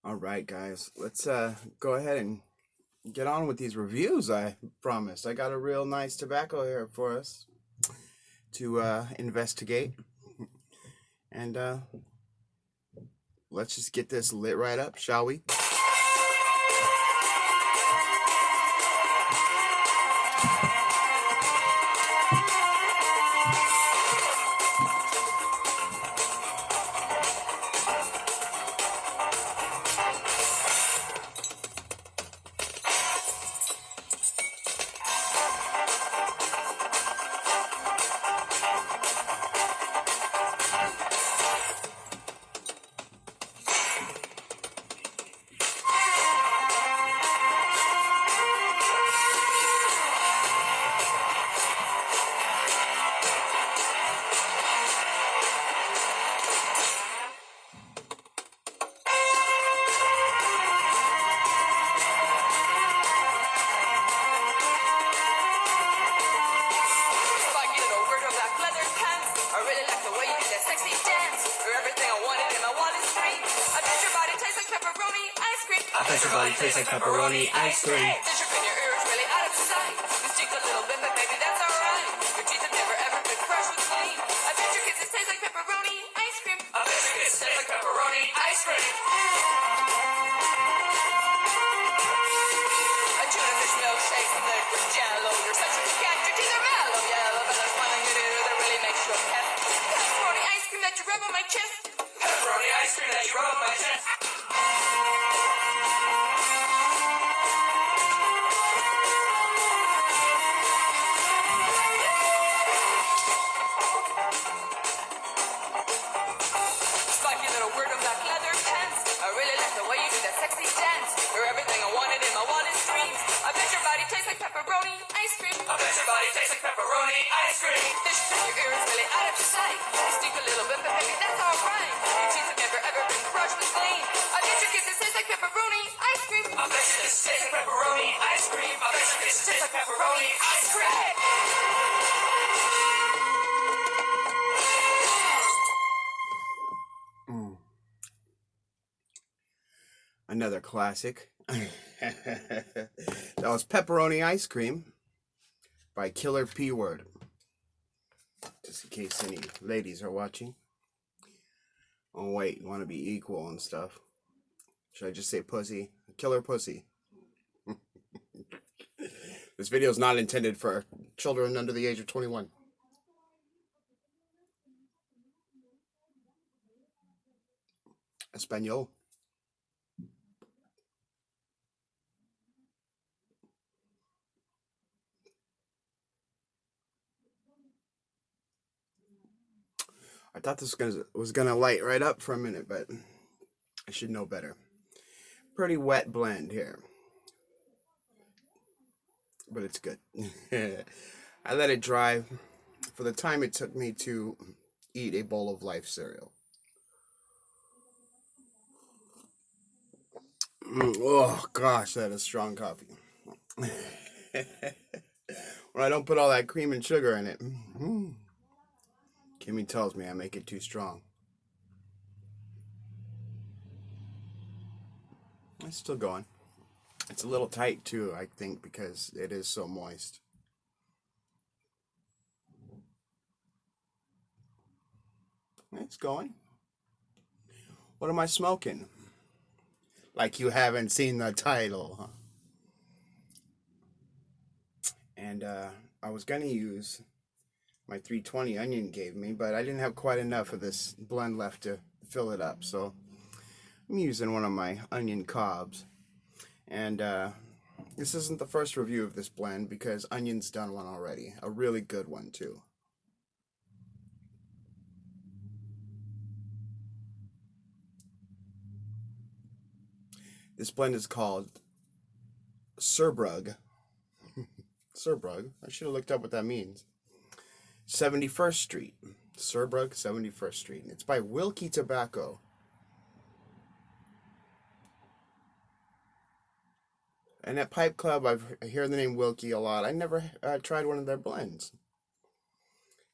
All right, guys, let's go ahead and get on with these reviews. I promised. I got a real nice tobacco here for us to investigate, and let's just get this lit right up, shall we? I bet your body tastes like pepperoni ice cream. The sugar in your ear is really out of sight. You stink a little bit, but maybe that's alright. Your teeth have never ever been brushed with clean. I bet your kisses taste like pepperoni ice cream. I bet your kisses taste like pepperoni ice cream. A tuna fish milkshake from liquid jello. You're such a cat, your teeth are mellow. Yellow, but there's one thing you do that really makes you a pet. Pepperoni ice cream that you rub on my chest. Pepperoni ice cream that you rub on my chest. You're everything I wanted in my wildest dreams. I bet your body tastes like pepperoni ice cream. I bet your body tastes like pepperoni ice cream. Fish in your ear is really out of sight. You stink a little bit, but maybe that's alright. Your teeth have never ever been brushed with clean. I bet your kisses taste like pepperoni ice cream. I bet your kisses taste like pepperoni ice cream. I bet your kisses taste like pepperoni ice cream. Another classic. That was Pepperoni Ice Cream by Killer P Word. Just in case any ladies are watching. Oh wait, want to be equal and stuff. Should I just say pussy? Killer pussy. This video is not intended for children under the age of 21. Espanol. I thought this was gonna light right up for a minute, but I should know better. Pretty wet blend here, but it's good. I let it dry for the time it took me to eat a bowl of Life cereal. Oh gosh, that is strong coffee. When I don't put all that cream and sugar in it, Kimmy tells me I make it too strong. It's still going. It's a little tight too, I think, because it is so moist. It's going. What am I smoking? Like you haven't seen the title, huh? And I was gonna use my 320 onion gave me, but I didn't have quite enough of this blend left to fill it up, so I'm using one of my onion cobs. And this isn't the first review of this blend because Onion's done one already, a really good one too. This blend is called Surbrug. Surbrug. I should have looked up what that means. 71st Street. Surbrug, 71st Street. It's by Wilke Tobacco. And at Pipe Club, I hear the name Wilke a lot. I never tried one of their blends.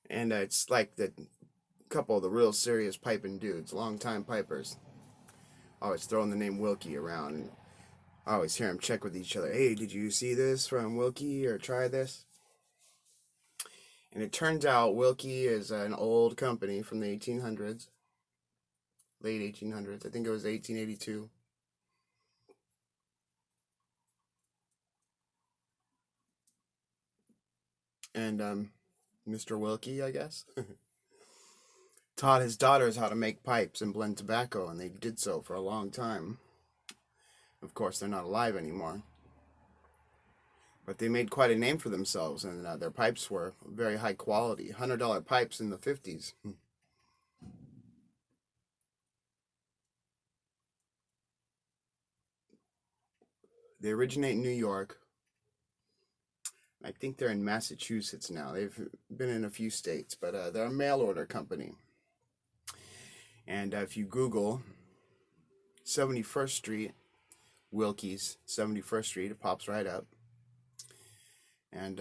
And it's like the couple of the real serious piping dudes, long-time pipers. always throwing the name Wilke around. And I always hear them check with each other. Hey, did you see this from Wilke or try this? And it turns out Wilke is an old company from the 1800s, late 1800s. I think it was 1882. And Mr. Wilke, I guess, taught his daughters how to make pipes and blend tobacco, and they did so for a long time. Of course, they're not alive anymore. But they made quite a name for themselves, and their pipes were very high quality. $100 pipes in the 50s. They originate in New York. I think they're in Massachusetts now. They've been in a few states, but they're a mail order company. And if you Google 71st Street, Wilke's 71st Street, it pops right up. And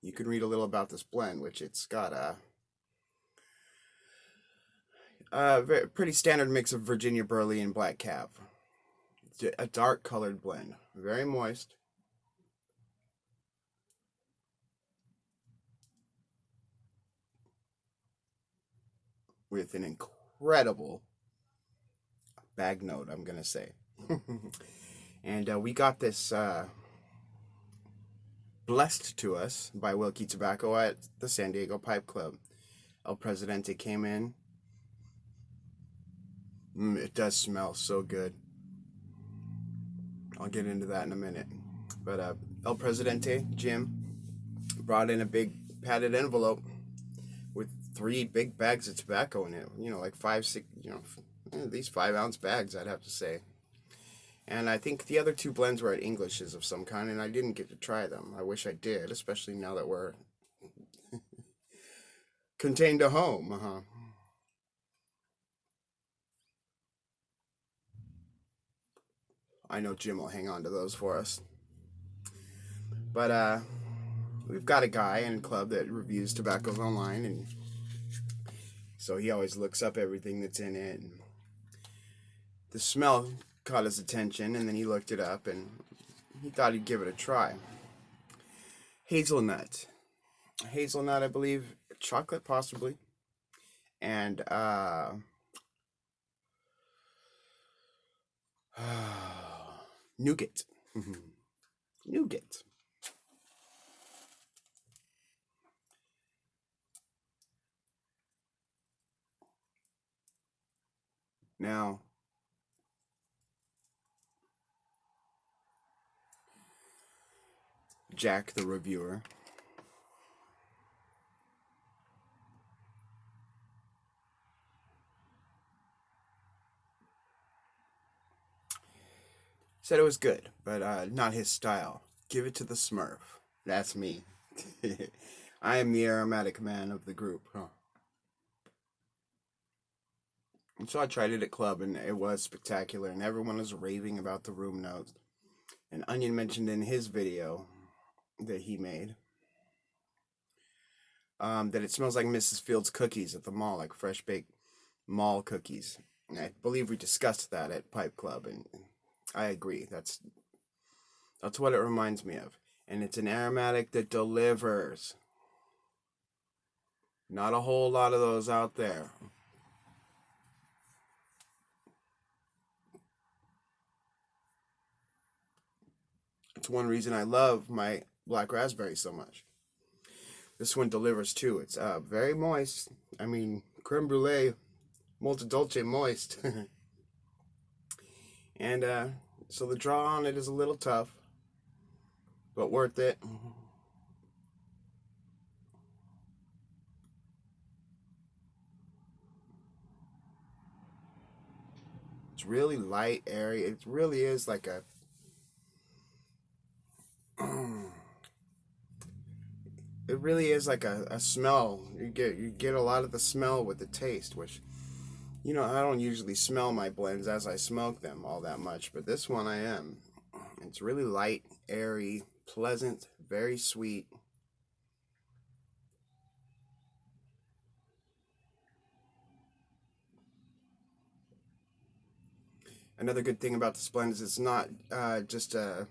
you can read a little about this blend, which it's got a pretty standard mix of Virginia Burley and Black Cab. It's a dark colored blend, very moist. With an incredible bag note, I'm gonna say. And we got this blessed to us by Wilke Tobacco at the San Diego Pipe Club. El Presidente came in. It does smell so good. I'll get into that in a minute. But El Presidente, Jim, brought in a big padded envelope with 3 big bags of tobacco in it. Like 5, 6, at least 5-ounce bags, I'd have to say. And I think the other 2 blends were at Englishes of some kind, and I didn't get to try them. I wish I did, especially now that we're contained to home. I know Jim will hang on to those for us. But we've got a guy in club that reviews tobaccos online, and so he always looks up everything that's in it. And the smell caught his attention, and then he looked it up, and he thought he'd give it a try. Hazelnut, I believe, chocolate possibly, and nougat. Nougat. Now, Jack, the reviewer, said it was good, but not his style. Give it to the Smurf. That's me. I am the aromatic man of the group. And so I tried it at club, and it was spectacular, and everyone was raving about the room notes. And Onion mentioned in his video that he made that it smells like Mrs. Fields cookies at the mall, like fresh baked mall cookies. And I believe we discussed that at Pipe Club, and I agree. That's what it reminds me of. And it's an aromatic that delivers. Not a whole lot of those out there. It's one reason I love my black raspberry so much. This one delivers too. It's very moist. I mean, creme brulee, molto dolce moist. And so the draw on it is a little tough, but worth it. It's really light, airy. It really is like a it really is like a smell. You get a lot of the smell with the taste, which I don't usually smell my blends as I smoke them all that much, but this one I am. It's really light, airy, pleasant, very sweet. Another good thing about this blend is it's not just a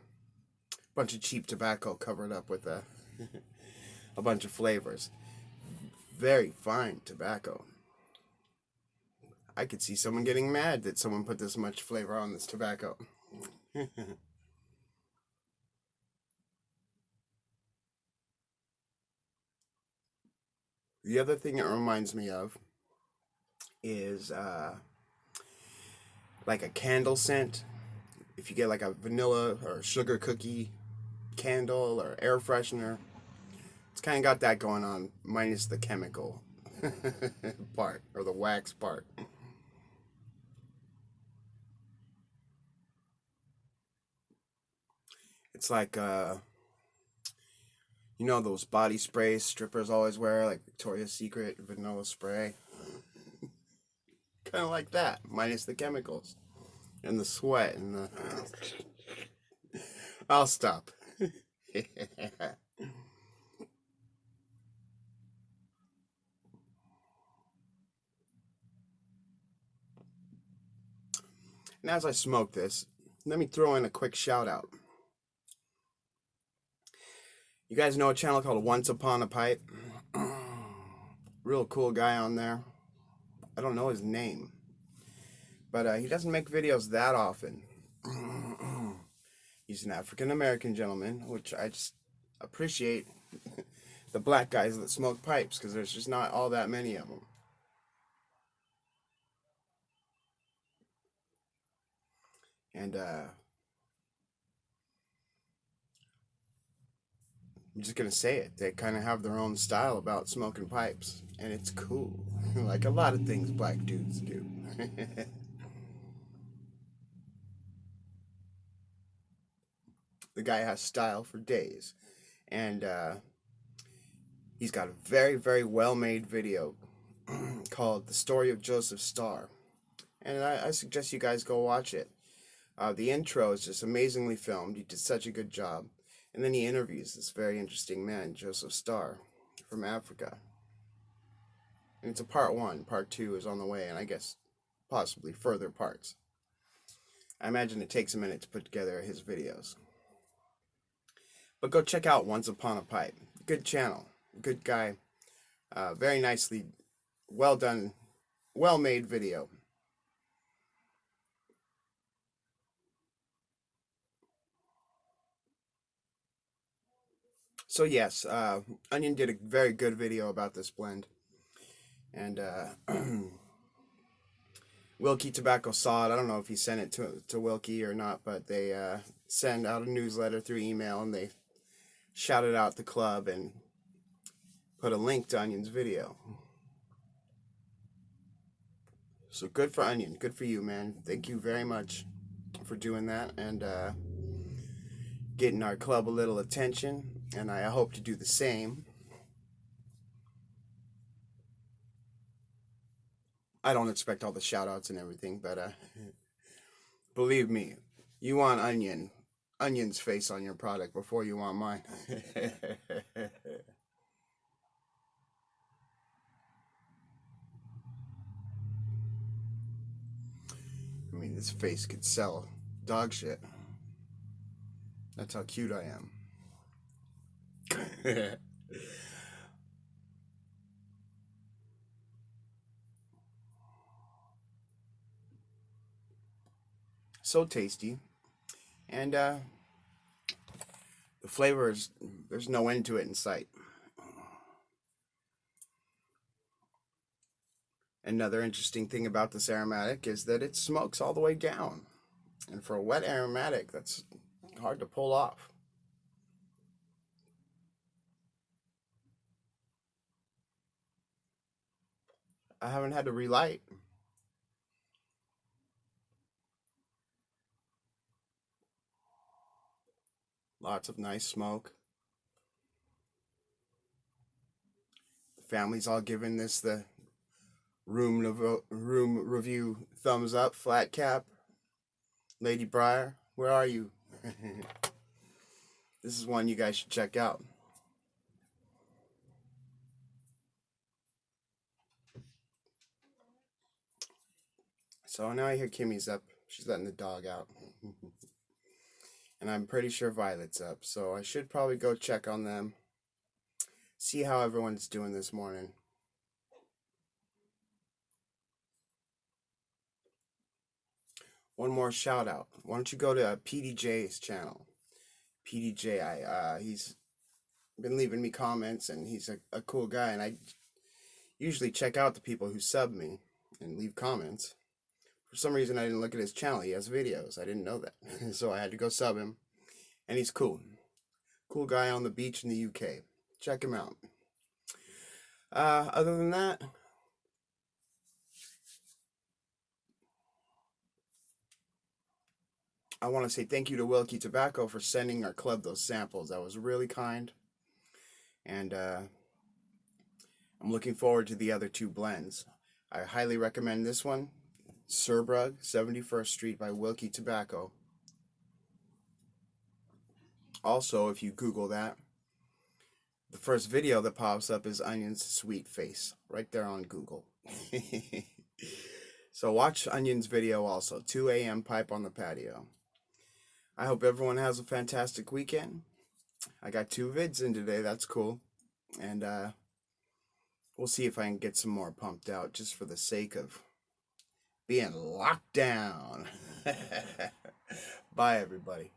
bunch of cheap tobacco covered up with a bunch of flavors. Very fine tobacco. I could see someone getting mad that someone put this much flavor on this tobacco. The other thing it reminds me of is like a candle scent. If you get like a vanilla or sugar cookie candle or air freshener, it's kind of got that going on, minus the chemical part or the wax part. It's like you know those body sprays strippers always wear, like Victoria's Secret vanilla spray. Kind of like that, minus the chemicals and the sweat and the. I'll stop. And as I smoke this, let me throw in a quick shout out. You guys know a channel called Once Upon a Pipe? Real cool guy on there. I don't know his name, but he doesn't make videos that often. He's an African American gentleman, which I just appreciate the black guys that smoke pipes, because there's just not all that many of them. And I'm just gonna say it. They kind of have their own style about smoking pipes, and it's cool. Like a lot of things black dudes do. The guy has style for days, and he's got a very, very well-made video called "The Story of Joseph Starr," and I suggest you guys go watch it. The intro is just amazingly filmed. He did such a good job. And then he interviews this very interesting man, Joseph Starr, from Africa. And it's a part 1. Part 2 is on the way, and I guess possibly further parts. I imagine it takes a minute to put together his videos. But go check out Once Upon a Pipe. Good channel. Good guy. Very nicely, well done, well-made video. So yes, Onion did a very good video about this blend, and Wilke Tobacco saw it. I don't know if he sent it to Wilke or not, but they send out a newsletter through email, and they shouted out the club and put a link to Onion's video. So good for Onion, good for you, man. Thank you very much for doing that and getting our club a little attention. And I hope to do the same. I don't expect all the shout outs and everything, but believe me, you want Onion's face on your product before you want mine. I mean, this face could sell dog shit. That's how cute I am. So tasty. And the flavor is, there's no end to it in sight. Another interesting thing about this aromatic is that it smokes all the way down. And for a wet aromatic, that's hard to pull off. I haven't had to relight. Lots of nice smoke. The family's all giving this the room review thumbs up, flat cap. Lady Briar, where are you? This is one you guys should check out. So now I hear Kimmy's up She's letting the dog out. And I'm pretty sure Violet's up, so I should probably go check on them. See how everyone's doing this morning. One more shout out. Why don't you go to PDJ's channel? PDJ, he's been leaving me comments, and he's a cool guy, and I usually check out the people who sub me and leave comments. For some reason, I didn't look at his channel. He has videos. I didn't know that. So I had to go sub him. And he's cool. Cool guy on the beach in the UK. Check him out. Other than that, I want to say thank you to Wilke Tobacco for sending our club those samples. That was really kind. And I'm looking forward to the other two blends. I highly recommend this one, Surbrug, 71st Street by Wilke Tobacco. Also, if you Google that, the first video that pops up is Onion's Sweet Face, right there on Google. So watch Onion's video also, 2 a.m. pipe on the patio. I hope everyone has a fantastic weekend. I got 2 vids in today, that's cool. And we'll see if I can get some more pumped out just for the sake of being locked down. Bye, everybody.